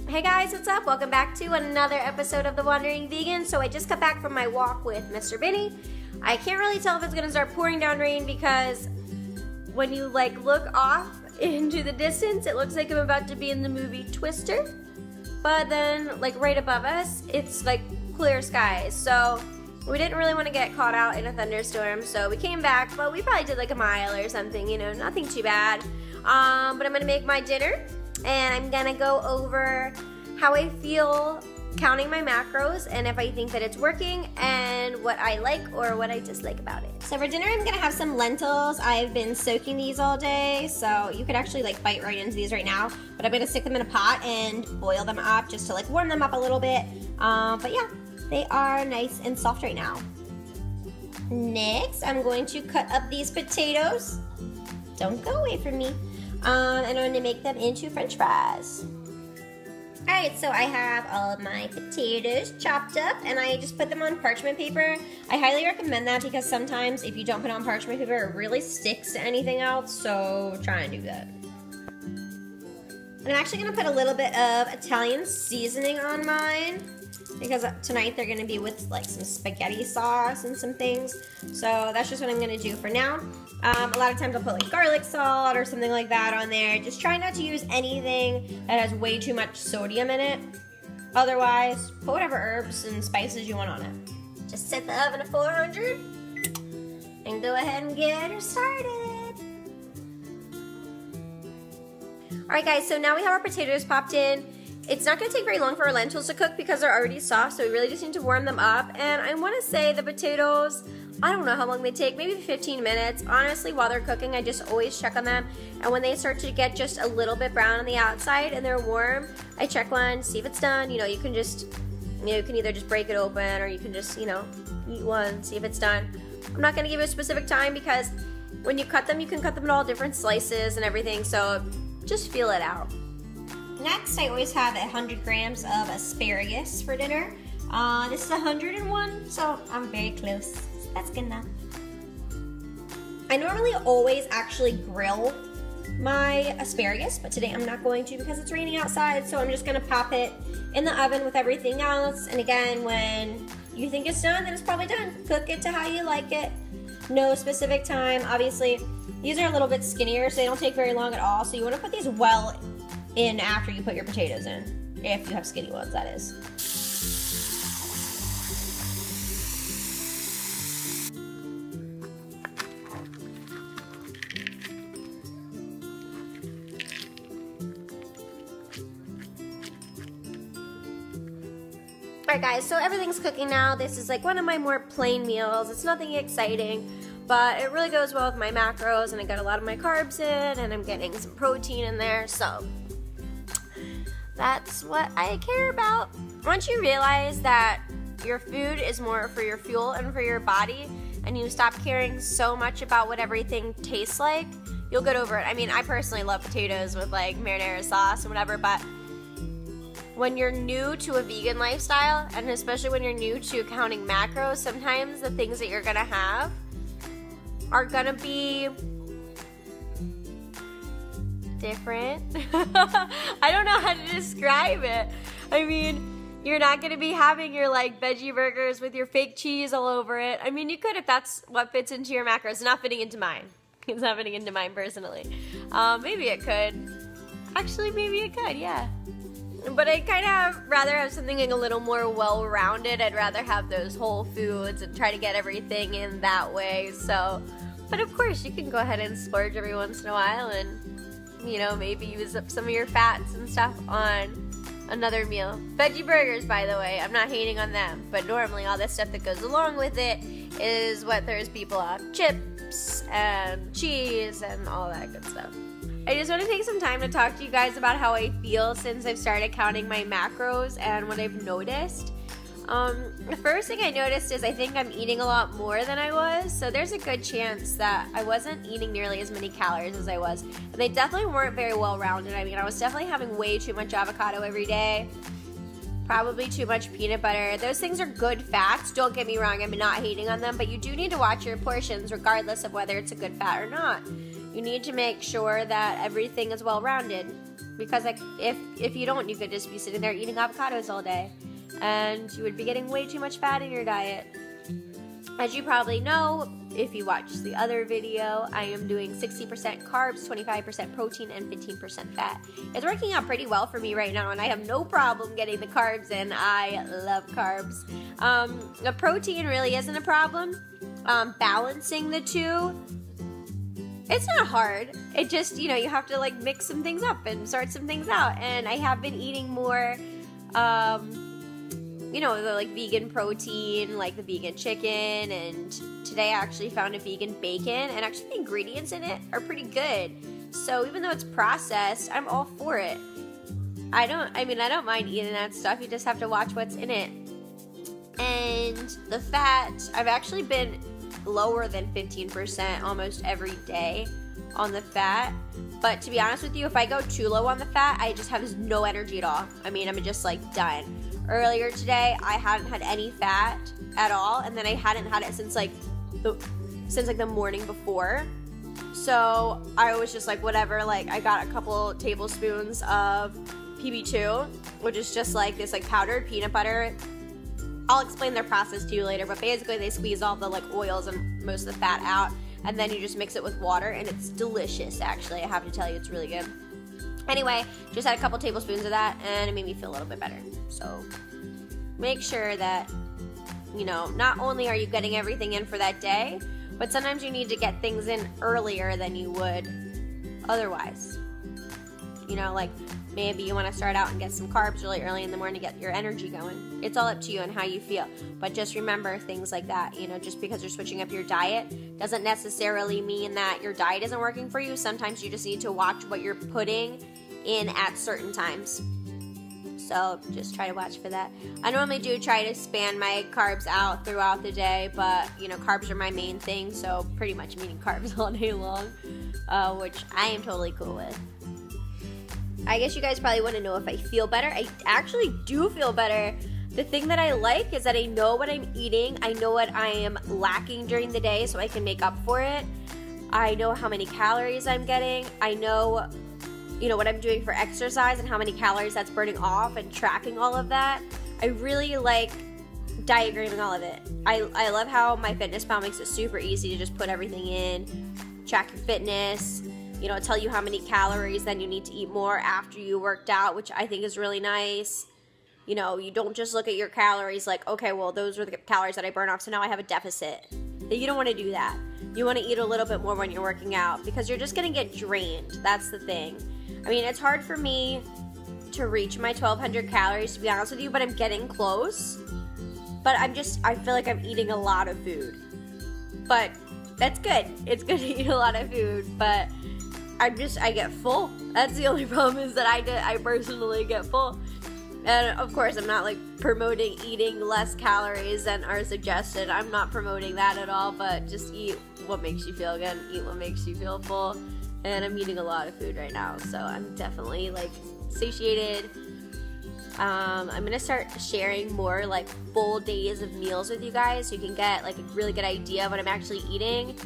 Hey guys, what's up? Welcome back to another episode of The Wandering Vegan. So I just got back from my walk with Mr. Benny. I can't really tell if it's gonna start pouring down rain because when you look off into the distance, it looks like I'm about to be in the movie Twister. But then right above us, it's clear skies. So we didn't really want to get caught out in a thunderstorm, so we came back, but we probably did a mile or something, you know, nothing too bad. But I'm gonna make my dinner. And I'm gonna go over how I feel counting my macros and if I think that it's working and what I like or what I dislike about it. So for dinner, I'm gonna have some lentils. I've been soaking these all day, so you could actually bite right into these right now, but I'm gonna stick them in a pot and boil them up just to warm them up a little bit. But yeah, they are nice and soft right now. Next, I'm going to cut up these potatoes. Don't go away from me. And I'm going to make them into french fries. Alright, so I have all of my potatoes chopped up and I just put them on parchment paper. I highly recommend that because sometimes if you don't put on parchment paper, it really sticks to anything else, so try and do that. And I'm actually going to put a little bit of Italian seasoning on mine because tonight they're going to be with some spaghetti sauce and some things. So that's just what I'm going to do for now. A lot of times I'll put garlic salt or something like that on there. Just try not to use anything that has way too much sodium in it. Otherwise, put whatever herbs and spices you want on it. Just set the oven at 400 and go ahead and get her started. Alright guys, so now we have our potatoes popped in. It's not going to take very long for our lentils to cook because they're already soft, so we really just need to warm them up. And I want to say the potatoes, I don't know how long they take, maybe 15 minutes. Honestly, while they're cooking, I just always check on them. And when they start to get just a little bit brown on the outside and they're warm, I check one, see if it's done. You know, you can just, you can either just break it open or you can just, eat one, see if it's done. I'm not going to give you a specific time because when you cut them, you can cut them in all different slices and everything, so just feel it out. Next, I always have 100 grams of asparagus for dinner. This is 101, so I'm very close. So that's good enough. I normally always actually grill my asparagus, but today I'm not going to because it's raining outside, so I'm just gonna pop it in the oven with everything else. And again, when you think it's done, then it's probably done. Cook it to how you like it. No specific time. Obviously, these are a little bit skinnier, so they don't take very long at all. So you wanna put these well in after you put your potatoes in, if you have skinny ones, that is. Alright guys, so everything's cooking now. This is one of my more plain meals. It's nothing exciting, but it really goes well with my macros, and I got a lot of my carbs in, and I'm getting some protein in there, so that's what I care about. Once you realize that your food is more for your fuel and for your body, and you stop caring so much about what everything tastes like, you'll get over it. I mean, I personally love potatoes with marinara sauce and whatever, but when you're new to a vegan lifestyle, and especially when you're new to counting macros, sometimes the things that you're gonna have are gonna be different. I don't know how to describe it. I mean, you're not going to be having your veggie burgers with your fake cheese all over it. I mean, you could if that's what fits into your macros. It's not fitting into mine. It's not fitting into mine personally. Maybe it could. Actually, maybe it could, yeah. But I kind of rather have something a little more well-rounded. I'd rather have those whole foods and try to get everything in that way. So, but of course, you can go ahead and splurge every once in a while and maybe use up some of your fats and stuff on another meal. Veggie burgers, by the way, I'm not hating on them, but normally all the stuff that goes along with it is what throws people off. Chips and cheese and all that good stuff. I just want to take some time to talk to you guys about how I feel since I've started counting my macros and what I've noticed. The first thing I noticed is I think I'm eating a lot more than I was, so there's a good chance that I wasn't eating nearly as many calories as I was, and they definitely weren't very well-rounded. I mean, I was definitely having way too much avocado every day, probably too much peanut butter. Those things are good fats, don't get me wrong, I'm not hating on them, but you do need to watch your portions regardless of whether it's a good fat or not. You need to make sure that everything is well-rounded. because like if you don't, you could just be sitting there eating avocados all day, and you would be getting way too much fat in your diet. As you probably know, if you watched the other video, I am doing 60% carbs, 25% protein, and 15% fat. It's working out pretty well for me right now, and I have no problem getting the carbs in. I love carbs. The protein really isn't a problem. Balancing the two, it's not hard. It just, you have to like mix some things up and sort some things out. And I have been eating more, the like vegan protein, like the vegan chicken, and today I actually found a vegan bacon, and actually the ingredients in it are pretty good. So even though it's processed, I'm all for it. I don't mind eating that stuff. You just have to watch what's in it. And the fat, I've actually been lower than 15% almost every day on the fat. But to be honest with you, if I go too low on the fat, I just have no energy at all. I'm just like done. Earlier today, I hadn't had any fat at all, and then I hadn't had it since the morning before. So I was just like, whatever. Like, I got a couple tablespoons of PB2, which is just like this like powdered peanut butter. I'll explain their process to you later, but basically they squeeze all the like oils and most of the fat out, and then you just mix it with water, and it's delicious. Actually, I have to tell you, it's really good. Anyway, just had a couple tablespoons of that, and it made me feel a little bit better. So make sure that, not only are you getting everything in for that day, but sometimes you need to get things in earlier than you would otherwise. Like maybe you want to start out and get some carbs really early in the morning to get your energy going. It's all up to you and how you feel. But just remember things like that. Just because you're switching up your diet doesn't necessarily mean that your diet isn't working for you. Sometimes you just need to watch what you're putting in at certain times. So just try to watch for that. I normally do try to span my carbs out throughout the day, but carbs are my main thing, so pretty much I'm eating carbs all day long, which I am totally cool with. I guess you guys probably want to know if I feel better. I actually do feel better. The thing that I like is that I know what I'm eating. I know what I am lacking during the day, so I can make up for it. I know how many calories I'm getting. I know what I'm doing for exercise and how many calories that's burning off, and tracking all of that. I really like diagramming all of it. I love how MyFitnessPal makes it super easy to just put everything in, track your fitness, tell you how many calories then you need to eat more after you worked out, which I think is really nice. You don't just look at your calories like, okay, well, those were the calories that I burned off, so now I have a deficit. You don't want to do that. You want to eat a little bit more when you're working out, because you're just going to get drained. That's the thing. It's hard for me to reach my 1,200 calories, to be honest with you, but I'm getting close. But I feel like I'm eating a lot of food. But that's good. It's good to eat a lot of food, but I get full. That's the only problem, is that I personally get full. And of course, I'm not like promoting eating less calories than are suggested. I'm not promoting that at all, but just eat what makes you feel good. Eat what makes you feel full. And I'm eating a lot of food right now, so I'm definitely like satiated. I'm gonna start sharing more like full days of meals with you guys, so you can get like a really good idea of what I'm actually eating.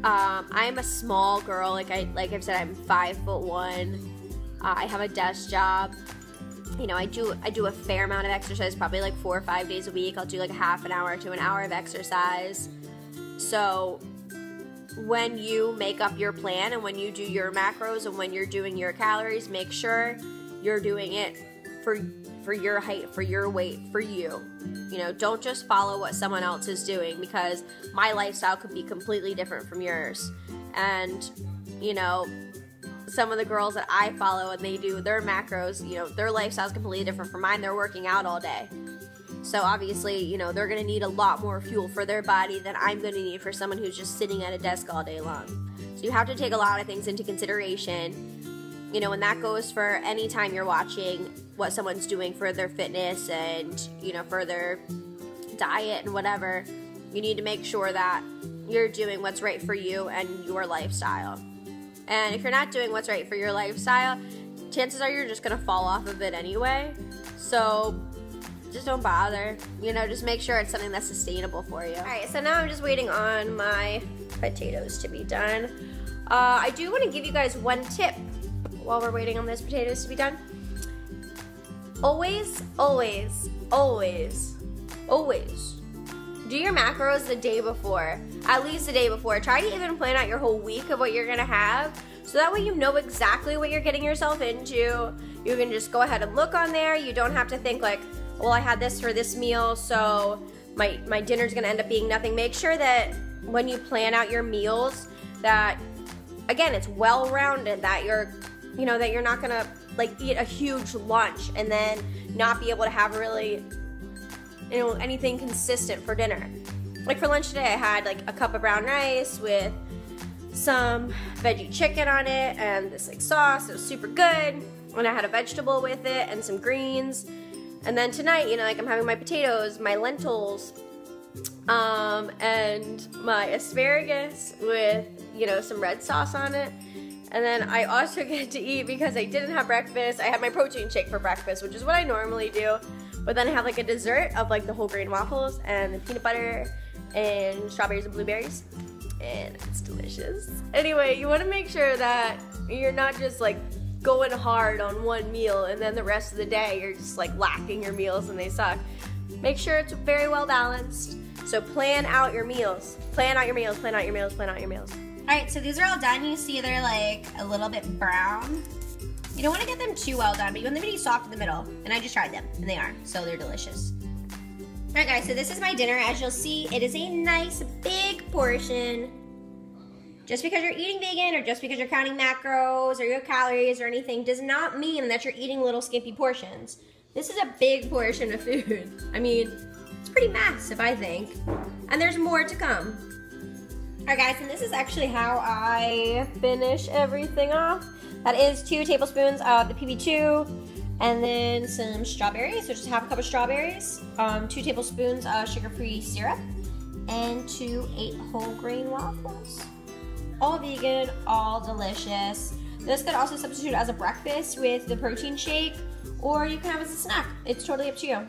I'm a small girl, like I've said, I'm 5'1". I have a desk job. I do a fair amount of exercise, probably like 4 or 5 days a week. I'll do like a half an hour to an hour of exercise. So when you make up your plan and when you do your macros and when you're doing your calories, make sure you're doing it for your height, for your weight, for you. Don't just follow what someone else is doing, because my lifestyle could be completely different from yours. And, some of the girls that I follow and they do their macros, their lifestyle is completely different from mine. They're working out all day. So obviously, they're going to need a lot more fuel for their body than I'm going to need for someone who's just sitting at a desk all day long. So you have to take a lot of things into consideration. And that goes for any time you're watching what someone's doing for their fitness and, for their diet and whatever. You need to make sure that you're doing what's right for you and your lifestyle. And if you're not doing what's right for your lifestyle, chances are you're just going to fall off of it anyway. So just don't bother. Just make sure it's something that's sustainable for you. Alright, so now I'm just waiting on my potatoes to be done. I do want to give you guys one tip while we're waiting on those potatoes to be done. Always, always, always, always do your macros the day before. At least the day before. Try to even plan out your whole week of what you're gonna have, so that way you know exactly what you're getting yourself into. You can just go ahead and look on there. You don't have to think like, well, I had this for this meal, so my dinner's gonna end up being nothing. Make sure that when you plan out your meals that, again, it's well-rounded, that you're not gonna like eat a huge lunch and then not be able to have really, anything consistent for dinner. Like for lunch today, I had like a cup of brown rice with some veggie chicken on it and this like sauce. It was super good. And I had a vegetable with it and some greens. And then tonight, like I'm having my potatoes, my lentils, and my asparagus with, some red sauce on it. And then I also get to eat, because I didn't have breakfast, I had my protein shake for breakfast, which is what I normally do. But then I have like a dessert of like the whole grain waffles and the peanut butter and strawberries and blueberries. And it's delicious. Anyway, you want to make sure that you're not just like going hard on one meal and then the rest of the day you're just like lacking your meals and they suck. Make sure it's very well balanced. So plan out your meals. Plan out your meals, plan out your meals, plan out your meals. Alright, so these are all done. You see they're like a little bit brown. You don't want to get them too well done, but you want them to be soft in the middle. And I just tried them, and they are, so they're delicious. Alright guys, so this is my dinner. As you'll see, it is a nice big portion. Just because you're eating vegan or just because you're counting macros or your calories or anything does not mean that you're eating little skimpy portions. This is a big portion of food. I mean, it's pretty massive, I think. And there's more to come. Alright guys, and this is actually how I finish everything off. That is 2 tablespoons of the PB2 and then some strawberries, so just half a cup of strawberries, 2 tablespoons of sugar-free syrup, and 2 8 whole grain waffles. All vegan, all delicious. This could also substitute as a breakfast with the protein shake, or you can have it as a snack. It's totally up to you.